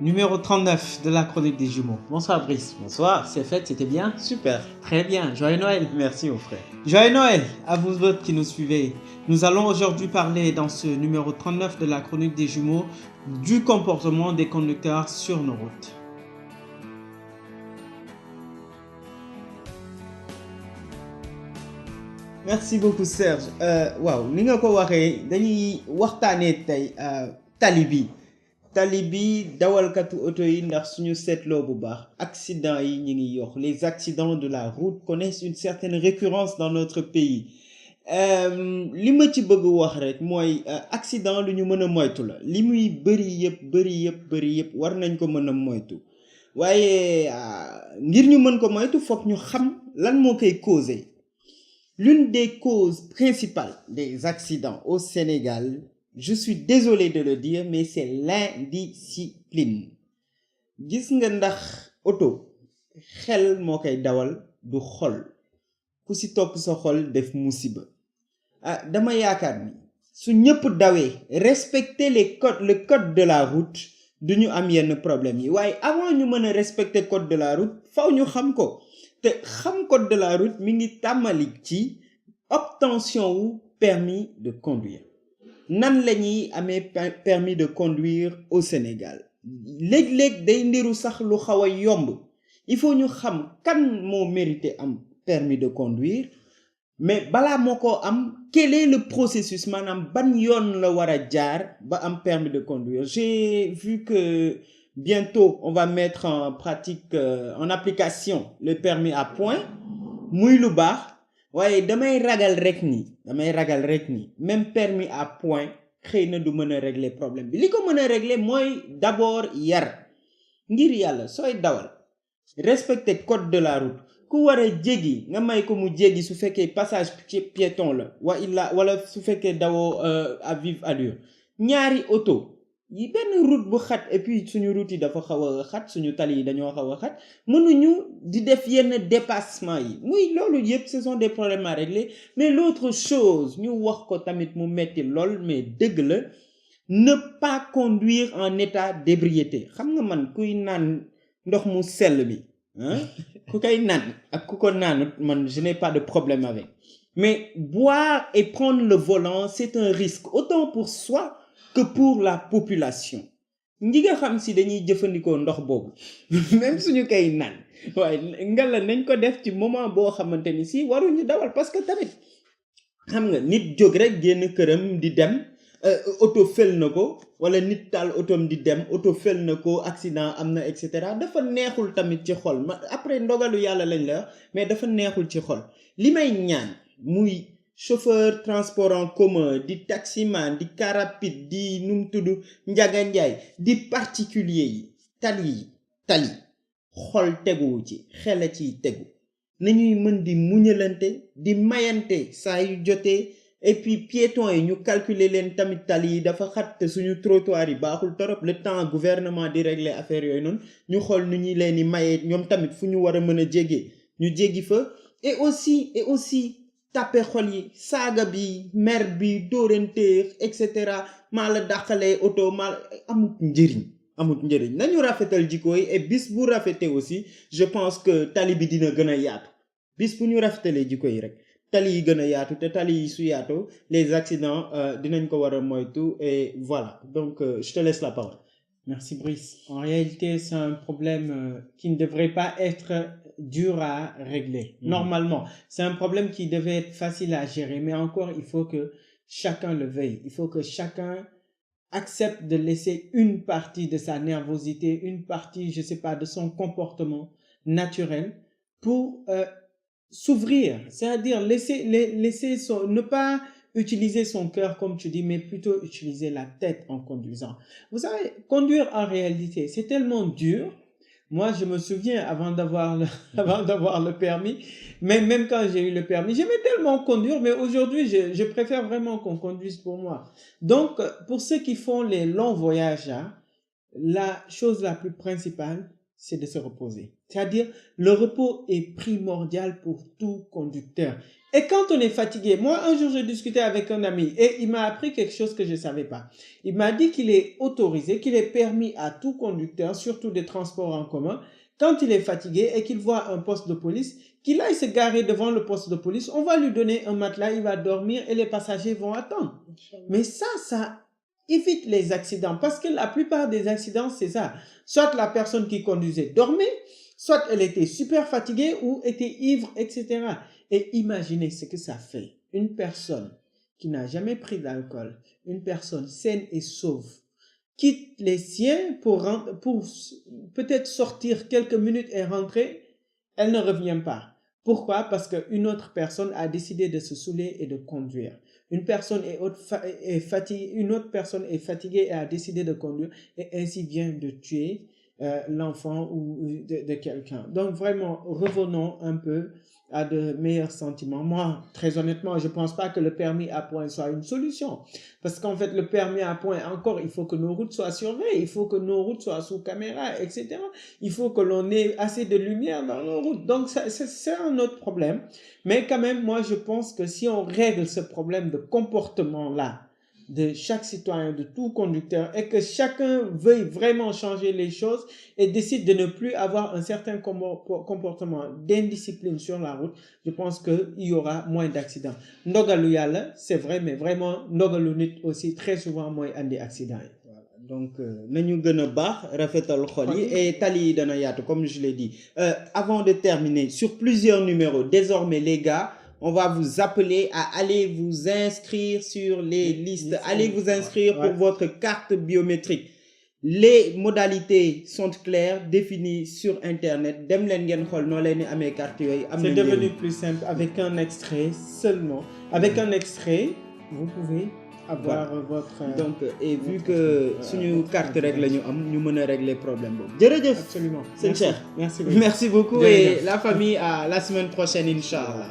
Numéro 39 de la chronique des jumeaux. Bonsoir Brice. Bonsoir. C'est fait, c'était bien? Super. Très bien. Joyeux Noël. Merci mon frère. Joyeux Noël à vous autres qui nous suivez. Nous allons aujourd'hui parler dans ce numéro 39 de la chronique des jumeaux du comportement des conducteurs sur nos routes. Merci beaucoup Serge. Waaw ni nga ko waxee dañuy waxtaanee tey tali bi dawalkatu oto yi ndax suñu seetloo bu baax accident yi ñu ngi yokk. Les accidents de la route connaissent une certaine récurrence dans notre pays. li ma ci bëgg wax rek mooy accident lu ñu mën a moytu la li muy bëri yëpp war nañ ko mën a moytu waaye ngir ñu mën ko moytu foog ñu xam lan moo koy causé. L'une des causes principales des accidents au Sénégal, je suis désolé de le dire, mais c'est l'indiscipline. Gis nga ndax oto xel moo koy dawal du xol ku si topp sa xol def musiba dama yaakaar ni su ñëpp dawee respecter le code de la route du ñu am yenn problème yi waaye avant ñu mën a respecter code de la route faw ñu xam ko. te xam code de la route mi ngi tàmmali ci obtention wu permis de conduire nan la ñuy amee permis de conduire au Sénégal léeg-léeg day ndiru sax lu xaw a yomb il faut ñu xam kan moo mérité am permis de conduire mais balaa moo ko am quel est le processus maanaam ban yoon la war a jaar ba am permis de conduire. J'ai vu que bientôt on va mettre en pratique en application le permis à points muy lu baax waaye damay ragal rek ni même permis à points xëy na du mën a régler problème bi li ko mën a régler mooy d'abord yar ngir yàlla sooy dawal respecter code de la route ku war a jéggi nga may ko mu jéggi su fekkee passage piéton la wala su fekkee dawoo à vive allure. Ñaari oto yi benn route bu xat et puis suñu route yi dafa xaw a xat suñu tali yi dañoo xaw a xat mënuñu di def yenn dépassement yi muy loolu yëpp ce sont des problèmes à régler. Mais l'autre chose ñu wax ko tamit mu metti lool mais dëgg la ne pas conduire en état d'ébriété. Xam nga man kuy naan ndox mu sell bi ku koy naan ak ku ko naanut man je n'ai pas de problème avec, mais boire et prendre le volant c'est un risque autant pour soi que pour la population. Ñi nga xam si dañuy jëfandikoo ndox boobu même suñu koy naan waaye ngalla nañ ko def ci moment boo xamante ni si waruñu dawal parce que tamit xam nga nit jóg rek génn këram di dem oto fel na ko wala nit taal otom di dem oto fel na ko accident am na et cetera dafa neexul tamit ci xol après ndogalu yàlla lañ la mais dafa neexul ci xol. Li may ñaan muy chauffeur transport en commun di taximan di car rapide di num tudd njaga njaay di particulier yi tali xol teguwu ci xel a ciy tegu nañuy mën di muñalante di mayante saa yu jotee. Et puis piétons yi ñu calculer leen tamit tali yi dafa xat te suñu trottoir yi baaxul torop le temps gouvernement di régler affaire yooyu noonu ñu xool nu ñuy leen di mayee ñoom tamit fu ñu war a mën a jéggee ñu jéggi fa. Et aussi tape xol yi saaga bi mer bi dóorante et cetera maa la dàqalee oto amut njëriñ nañu rafetal jikko yi et bis bu rafetee aussi je pense que tali bi dina gën a yaatu bis bu ñu rafetalee jikko yi rek tali yi gën a yaatu te tali yi su yaatoo les accidents dinañ ko war a moytu et voilà donc je te laisse la parole. Merci Brice. En réalité c'est un problème qui ne devrait pas être dur à régler. Normalement c'est un problème qui devait être facile à gérer mais encore il faut que chacun le veuille. Il faut que chacun accepte de laisser une partie de sa nervosité, une partie je sais pas de son comportement naturel pour s'ouvrir, c'est-à-dire ne pas utiliser son cœur comme tu dis, mais plutôt utiliser la tête en conduisant. Vous savez, conduire en réalité, c'est tellement dur. Moi, je me souviens avant d'avoir le permis, mais même quand j'ai eu le permis, j'aimais tellement conduire, mais aujourd'hui, je préfère vraiment qu'on conduise pour moi. Donc, pour ceux qui font les longs voyages, la chose la plus principale, c'est de se reposer. C'est-à-dire, le repos est primordial pour tout conducteur. Et quand on est fatigué, moi, un jour, j'ai discuté avec un ami et il m'a appris quelque chose que je ne savais pas. Il m'a dit qu'il est autorisé, qu'il est permis à tout conducteur, surtout des transports en commun, quand il est fatigué et qu'il voit un poste de police, qu'il aille se garer devant le poste de police, on va lui donner un matelas, il va dormir et les passagers vont attendre. Mais ça évite les accidents parce que la plupart des accidents, c'est ça. Soit la personne qui conduisait dormait, soit elle était super fatiguée ou était ivre, etc. Et imaginez ce que ça fait. Une personne qui n'a jamais pris d'alcool, une personne saine et sauve, quitte les siens pour peut-être sortir quelques minutes et rentrer, elle ne revient pas. Pourquoi? Parce qu'une autre personne a décidé de se saouler et de conduire. Une autre personne est fatiguée et a décidé de conduire et ainsi vient de tuer l'enfant ou de quelqu'un. Donc vraiment, revenons un peu à de meilleurs sentiments. Moi, très honnêtement, je ne pense pas que le permis à point soit une solution. Parce qu'en fait, le permis à point, encore, il faut que nos routes soient surveillées, il faut que nos routes soient sous caméra, etc. Il faut que l'on ait assez de lumière dans nos routes. Donc, c'est un autre problème. Mais quand même, moi, je pense que si on règle ce problème de comportement-là, de chaque citoyen, de tout conducteur, et que chacun veuille vraiment changer les choses et décide de ne plus avoir un certain comportement d'indiscipline sur la route, je pense qu'il y aura moins d'accidents. Ndogalu yalla, c'est vrai, mais vraiment, ndogalu nit aussi, très souvent, mooy andi accident. Donc, nañu gëna baax rafetal xol yi et tali dana yaatu comme je l'ai dit. Avant de terminer, sur plusieurs numéros, désormais les gars, on va vous appeler à aller vous inscrire sur les listes. Allez vous inscrire pour votre carte biométrique. Les modalités sont claires, définies sur Internet. Dem len ngeen xol no leen amé carte yoy. C'est devenu plus simple avec un extrait seulement. Avec un extrait, vous pouvez avoir votre... Donc, et vu que suñu carte rek la ñu am, ñu mën a régler problème boobu. Jërëjëf. Absolument. C'est cher. Merci beaucoup. Merci beaucoup et la famille à la semaine prochaine, Inch'Allah.